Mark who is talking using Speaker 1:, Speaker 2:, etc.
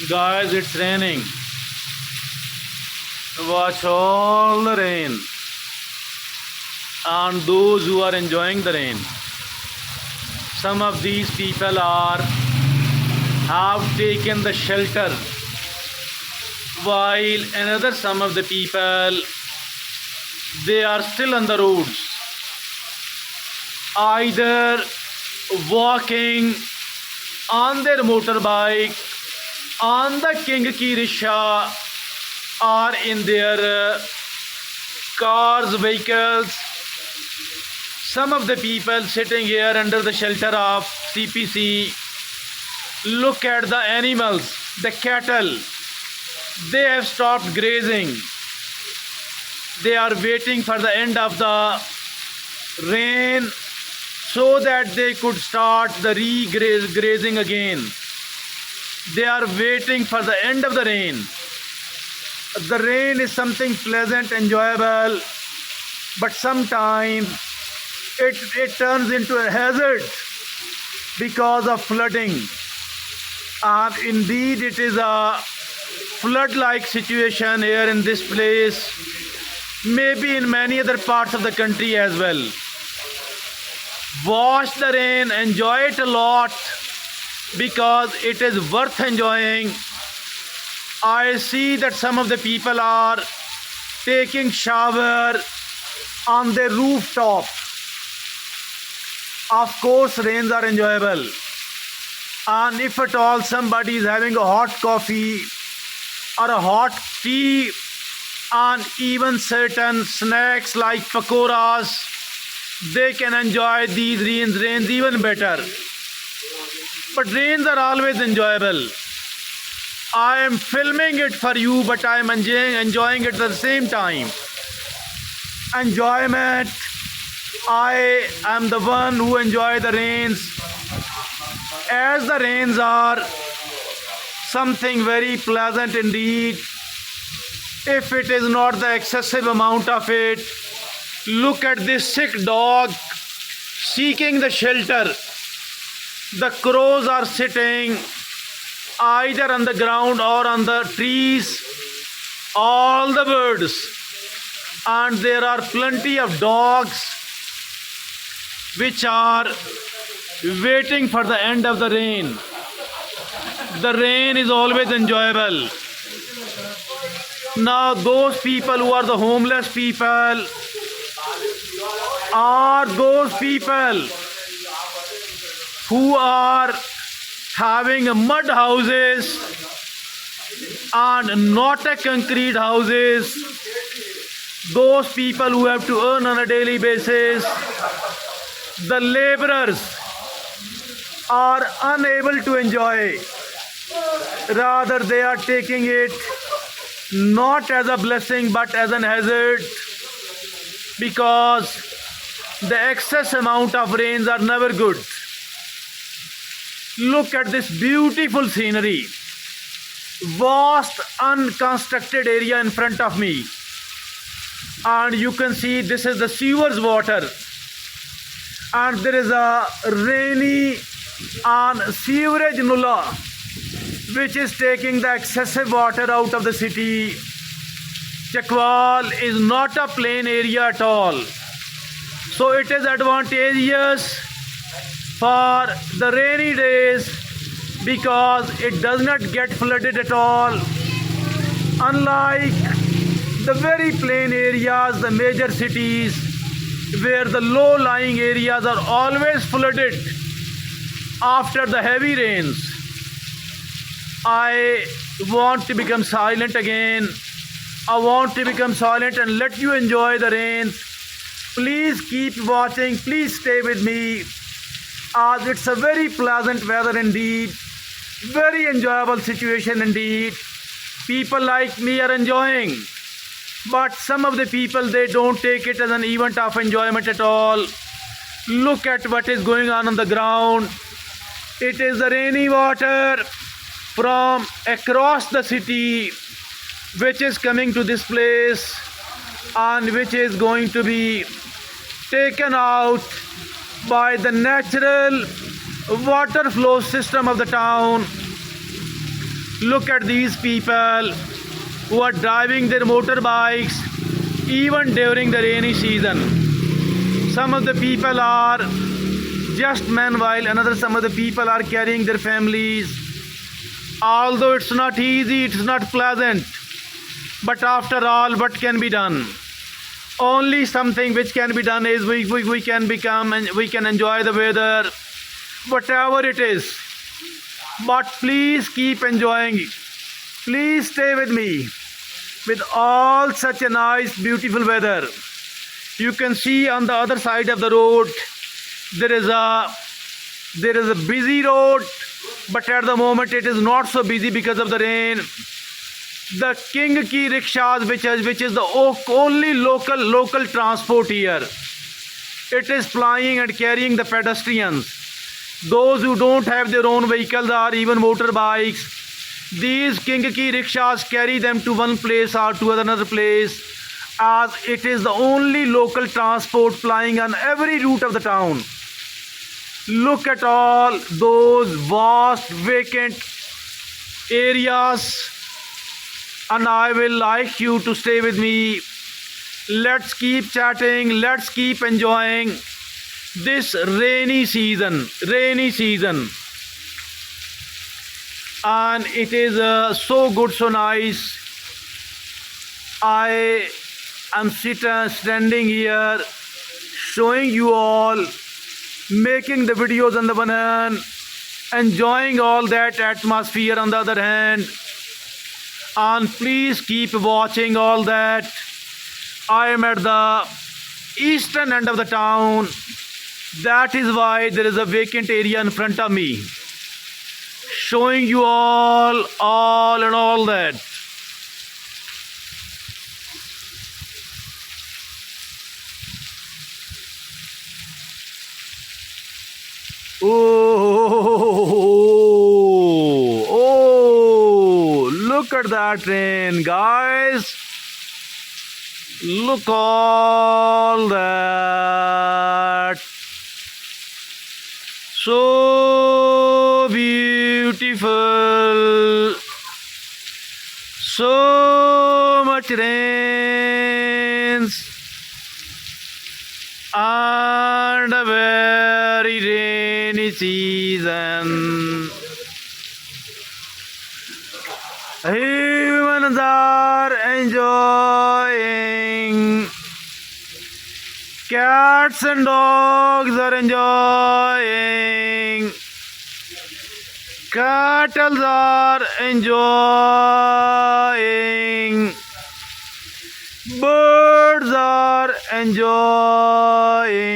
Speaker 1: Guys, it's raining. Watch all the rain. And those who are enjoying the rain. Some of these people have taken the shelter, while another some of the people, they are still on the roads, either walking on their motorbike, on the King Ki Rickshaw, or in their cars, vehicles. Some of the people sitting here under the shelter of CPC. Look at the animals, the cattle. They have stopped grazing. They are waiting for the end of the rain so that they could start the grazing again. They are waiting for the end of the rain. The rain is something pleasant, enjoyable, but sometimes it turns into a hazard because of flooding. And indeed it is a flood-like situation here in this place, maybe in many other parts of the country as well. Watch the rain, enjoy it a lot, because it is worth enjoying. I see that some of the people are taking shower on their rooftop. Of course, rains are enjoyable. And if at all somebody is having a hot coffee or a hot tea, and even certain snacks like pakoras, they can enjoy these rains even better. But rains are always enjoyable. I am filming it for you, but I am enjoying it at the same time. Enjoyment. I am the one who enjoy the rains, as the rains are something very pleasant indeed. If it is not the excessive amount of it. Look at this sick dog seeking the shelter. The crows are sitting either on the ground or on the trees, all the birds, and there are plenty of dogs which are waiting for the end of the rain. The rain is always enjoyable. Now those people who are the homeless people, are those people who are having mud houses and not a concrete houses, those people who have to earn on a daily basis. The laborers are unable to enjoy, rather they are taking it not as a blessing but as an hazard, because the excess amount of rains are never good. Look at this beautiful scenery, vast unconstructed area in front of me, and you can see this is the sewers water, and there is a rainy and sewerage nulla which is taking the excessive water out of the city. Chakwal is not a plain area at all, so it is advantageous for the rainy days because it does not get flooded at all, unlike the very plain areas, the major cities, where the low-lying areas are always flooded after the heavy rains. I want to become silent again. I want to become silent and let you enjoy the rains. Please keep watching. Please stay with me, as it's a very pleasant weather indeed. Very enjoyable situation indeed. People like me are enjoying. But some of the people, they don't take it as an event of enjoyment at all. Look at what is going on the ground. It is the rainy water from across the city which is coming to this place and which is going to be taken out by the natural water flow system of the town. Look at these people who are driving their motorbikes even during the rainy season. Some of the people are just men, while some of the people are carrying their families. Although it's not easy, it's not pleasant, but after all, what can be done? Only something which can be done is we can become and we can enjoy the weather, whatever it is. But please keep enjoying it. Please stay with me with all such a nice, beautiful weather. You can see on the other side of the road there is a busy road, but at the moment it is not so busy because of the rain. The King Ki rickshaws, which is the only local transport here, it is plying and carrying the pedestrians. Those who don't have their own vehicles or even motorbikes, these King Ki rickshaws carry them to one place or to another place, as it is the only local transport plying on every route of the town. Look at all those vast vacant areas, and I will like you to stay with me. Let's keep chatting, let's keep enjoying this rainy season. And it is so good, so nice. I am standing here showing you all, making the videos on the one hand, enjoying all that atmosphere on the other hand. And please keep watching all that. I am at the eastern end of the town. That is why there is a vacant area in front of me, showing you all and all that. Oh, look at that train, guys. Look all that. So beautiful. So much rains. And a very rainy season. Humans are enjoying. Cats and dogs are enjoying. Cattle are enjoying. Birds are enjoying.